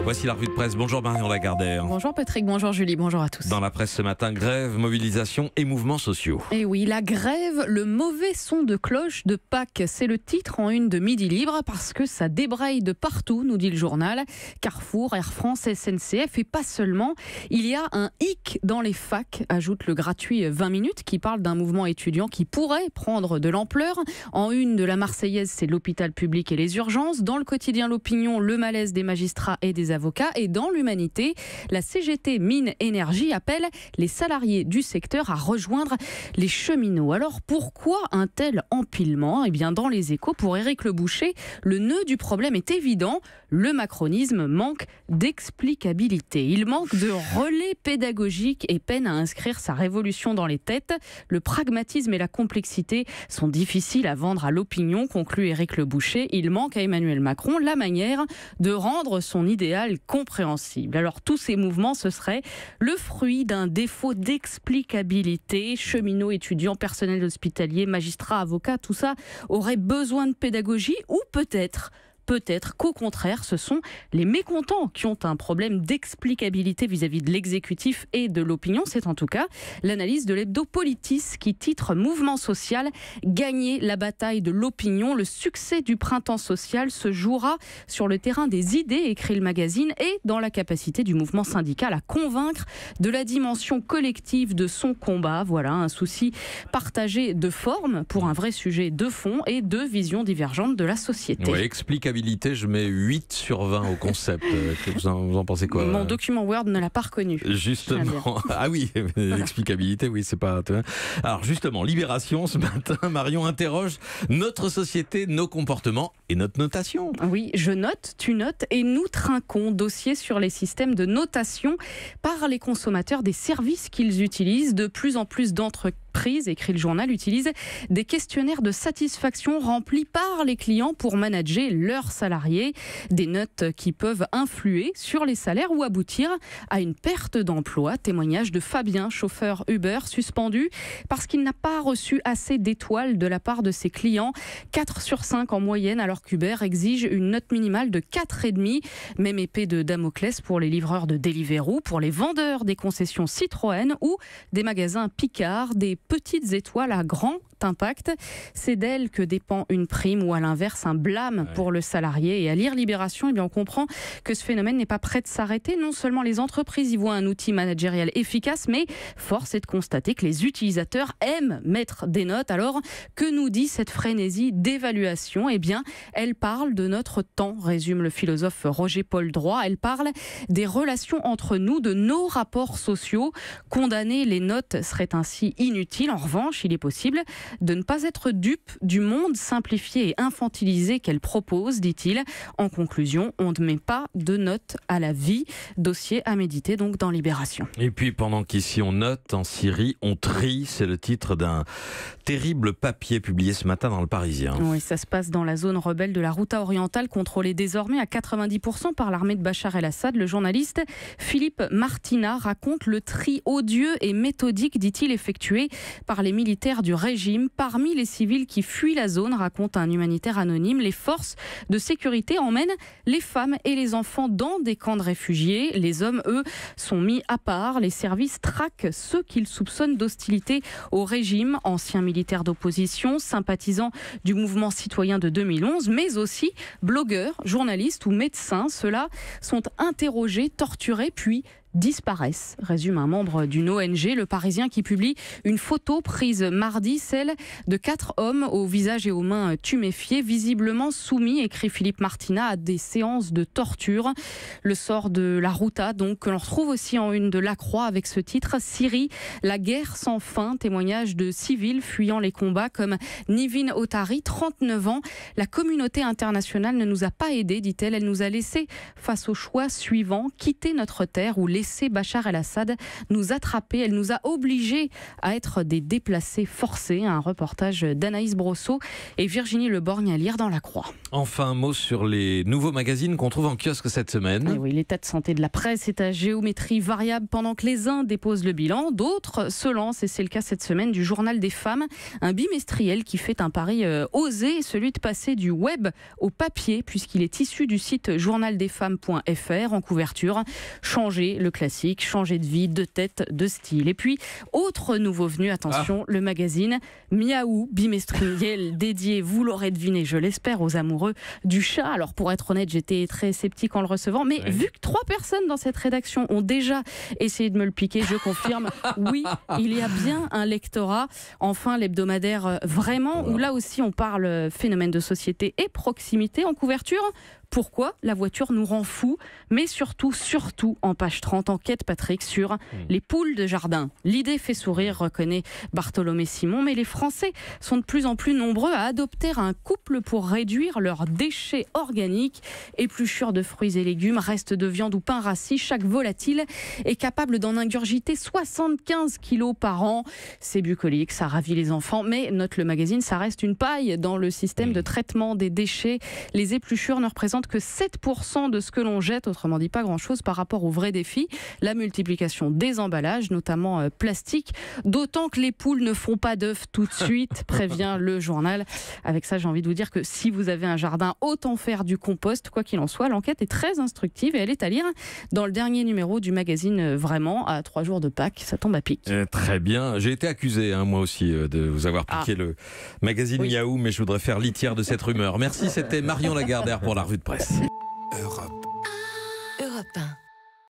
Voici la revue de presse. Bonjour Marion Lagardère. Bonjour Patrick, bonjour Julie, bonjour à tous. Dans la presse ce matin, grève, mobilisation et mouvements sociaux. Et oui, la grève, le mauvais son de cloche de Pâques, c'est le titre en une de Midi Libre parce que ça débraye de partout, nous dit le journal. Carrefour, Air France, SNCF et pas seulement. Il y a un hic dans les facs, ajoute le gratuit 20 minutes qui parle d'un mouvement étudiant qui pourrait prendre de l'ampleur. En une de la Marseillaise, c'est l'hôpital public et les urgences. Dans le quotidien L'Opinion, le malaise des magistrats et des avocats. Et dans l'Humanité, la CGT Mines Énergie appelle les salariés du secteur à rejoindre les cheminots. Alors pourquoi un tel empilement ? Eh bien dans Les Échos, pour Éric Le Boucher, le nœud du problème est évident. Le macronisme manque d'explicabilité. Il manque de relais pédagogiques et peine à inscrire sa révolution dans les têtes. Le pragmatisme et la complexité sont difficiles à vendre à l'opinion, conclut Éric Le Boucher. Il manque à Emmanuel Macron la manière de rendre son idéal compréhensible. Alors tous ces mouvements, ce serait le fruit d'un défaut d'explicabilité. Cheminots, étudiants, personnel hospitalier, magistrats, avocats, tout ça aurait besoin de pédagogie ou peut-être qu'au contraire, ce sont les mécontents qui ont un problème d'explicabilité vis-à-vis de l'exécutif et de l'opinion. C'est en tout cas l'analyse de l'hebdo Politis qui titre « Mouvement social, gagner la bataille de l'opinion. Le succès du printemps social se jouera sur le terrain des idées », écrit le magazine, et dans la capacité du mouvement syndical à convaincre de la dimension collective de son combat. Voilà un souci partagé de forme pour un vrai sujet de fond et deux visions divergentes de la société. Ouais, expliquabilité, je mets 8 sur 20 au concept. Vous en pensez quoi ? Mon document Word ne l'a pas reconnu. Justement. Ah oui, l'explicabilité, oui, c'est pas... Alors justement, Libération, ce matin, Marion interroge notre société, nos comportements et notre notation. Oui, je note, tu notes et nous trinquons. Dossier sur les systèmes de notation par les consommateurs des services qu'ils utilisent. De plus en plus d'entreprises, écrit le journal, utilisent des questionnaires de satisfaction remplis par les clients pour manager leurs salariés. Des notes qui peuvent influer sur les salaires ou aboutir à une perte d'emploi. Témoignage de Fabien, chauffeur Uber, suspendu parce qu'il n'a pas reçu assez d'étoiles de la part de ses clients. 4 sur 5 en moyenne, alors qu'Uber exige une note minimale de 4,5. Même épée de Damoclès pour les livreurs de Deliveroo, pour les vendeurs des concessions Citroën ou des magasins Picard. Des petites étoiles à grand impact. C'est d'elle que dépend une prime ou à l'inverse un blâme pour le salarié. Et à lire Libération, eh bien, on comprend que ce phénomène n'est pas prêt de s'arrêter. Non seulement les entreprises y voient un outil managérial efficace, mais force est de constater que les utilisateurs aiment mettre des notes. Alors, que nous dit cette frénésie d'évaluation ? Eh bien, elle parle de notre temps, résume le philosophe Roger-Paul Droit. Elle parle des relations entre nous, de nos rapports sociaux. Condamner les notes serait ainsi inutile. En revanche, il est possible de ne pas être dupe du monde simplifié et infantilisé qu'elle propose, dit-il. En conclusion, on ne met pas de notes à la vie. Dossier à méditer donc dans Libération. Et puis pendant qu'ici on note, en Syrie on trie, c'est le titre d'un terrible papier publié ce matin dans Le Parisien. Oui, ça se passe dans la zone rebelle de la Ghouta orientale, contrôlée désormais à 90% par l'armée de Bachar el-Assad. Le journaliste Philippe Martina raconte le tri odieux et méthodique, dit-il, effectué par les militaires du régime. Parmi les civils qui fuient la zone, raconte un humanitaire anonyme, les forces de sécurité emmènent les femmes et les enfants dans des camps de réfugiés. Les hommes, eux, sont mis à part. Les services traquent ceux qu'ils soupçonnent d'hostilité au régime, anciens militaires d'opposition, sympathisants du mouvement citoyen de 2011, mais aussi blogueurs, journalistes ou médecins. Ceux-là sont interrogés, torturés, puis disparaissent, résume un membre d'une ONG, Le Parisien, qui publie une photo prise mardi, celle de 4 hommes aux visages et aux mains tuméfiés, visiblement soumis, écrit Philippe Martina, à des séances de torture. Le sort de la Ghouta, donc, que l'on retrouve aussi en une de La Croix avec ce titre, Syrie, la guerre sans fin, témoignage de civils fuyant les combats comme Nivin Otari, 39 ans. La communauté internationale ne nous a pas aidés, dit-elle, elle nous a laissés face au choix suivant, quitter notre terre ou laisser Bachar el-Assad nous attraper. Elle nous a obligés à être des déplacés forcés. Un reportage d'Anaïs Brosseau et Virginie Leborgne à lire dans La Croix. Enfin, un mot sur les nouveaux magazines qu'on trouve en kiosque cette semaine. Et oui, l'état de santé de la presse est à géométrie variable pendant que les uns déposent le bilan, d'autres se lancent, et c'est le cas cette semaine du Journal des femmes, un bimestriel qui fait un pari osé, celui de passer du web au papier, puisqu'il est issu du site journaldesfemmes.fr. En couverture, changer le classique, changer de vie, de tête, de style. Et puis, autre nouveau venu, attention, le magazine Miaou, bimestriel dédié, vous l'aurez deviné, je l'espère, aux amoureux du chat. Alors pour être honnête, j'étais très sceptique en le recevant, mais vu que 3 personnes dans cette rédaction ont déjà essayé de me le piquer, je confirme, oui, il y a bien un lectorat. Enfin, l'hebdomadaire Vraiment, où là aussi on parle phénomène de société et proximité. En couverture, pourquoi la voiture nous rend fous, mais surtout en page 30, enquête Patrick sur les poules de jardin. L'idée fait sourire, reconnaît Bartholomé Simon, mais les Français sont de plus en plus nombreux à adopter un couple pour réduire leurs déchets organiques. Épluchures de fruits et légumes, restes de viande ou pain rassis, chaque volatile est capable d'en ingurgiter 75 kilos par an. C'est bucolique, ça ravit les enfants, mais note le magazine, ça reste une paille dans le système de traitement des déchets. Les épluchures ne représentent que 7% de ce que l'on jette, autrement dit pas grand-chose par rapport au vrai défi, la multiplication des emballages, notamment plastiques, d'autant que les poules ne font pas d'œufs tout de suite, prévient le journal. Avec ça, j'ai envie de vous dire que si vous avez un jardin, autant faire du compost, quoi qu'il en soit. L'enquête est très instructive et elle est à lire dans le dernier numéro du magazine Vraiment, à 3 jours de Pâques, ça tombe à pic. Très bien, j'ai été accusé, moi aussi, de vous avoir piqué le magazine Miaou, mais je voudrais faire litière de cette rumeur. Merci, c'était Marion Lagardère pour la revue de presse. Europe 1.